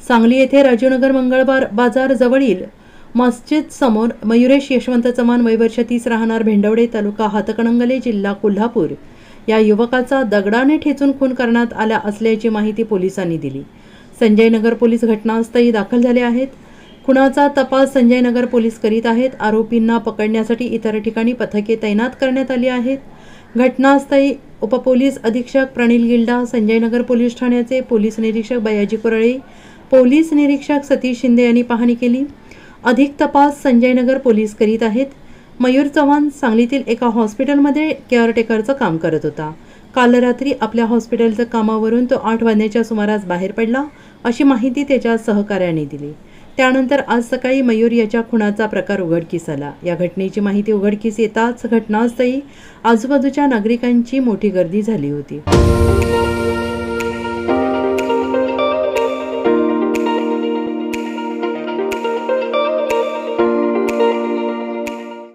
सांगली येथे राजीवनगर मंगळवार बाजार जवळील मस्जिद समोर मयुरेश यशवंत चव्हाण वय वर्ष 30 राहणार भेंडवडे तालुका हातकणंगले जिल्हा कोल्हापूर या युवकाचा दगडाने ठेचून खून करण्यात आला असल्याची माहिती पोलिसांनी दिली। संजयनगर पोलीस घटनास्थळी दाखल झाले आहेत। खुनाचा तपास संजयनगर पोलीस करीत आहेत। आरोपींना पकडण्यासाठी इतर ठिकाणी पथके तैनात करण्यात आली आहेत। घटनास्थळी उपपोलीस अधीक्षक प्रणिल गिल्डा, संजयनगर पोलीस ठाण्याचे पोलीस निरीक्षक बयाजी कुरळे, पोलीस निरीक्षक सतीश शिंदे यांनी पाहणी केली। अधिक तपास संजयनगर पोलीस करीत आहेत। मयूर चव्हाण सांगलीतील एका हॉस्पिटलमध्ये केअरटेकरचं काम करत होता। काल रात्री आपल्या हॉस्पिटलच्या कामावरून तो 8 वाजण्याच्या सुमारास बाहेर पडला अशी माहिती त्याच्या सहकाऱ्याने दिली। त्यानंतर आज सकाळी मयूर याच्या खुनाचा प्रकार उघडकीस आला। या घटनेची माहिती उघडकीस येताच घटनास्थळी आजूबाजूच्या नागरिकांची मोठी गर्दी झाली होती।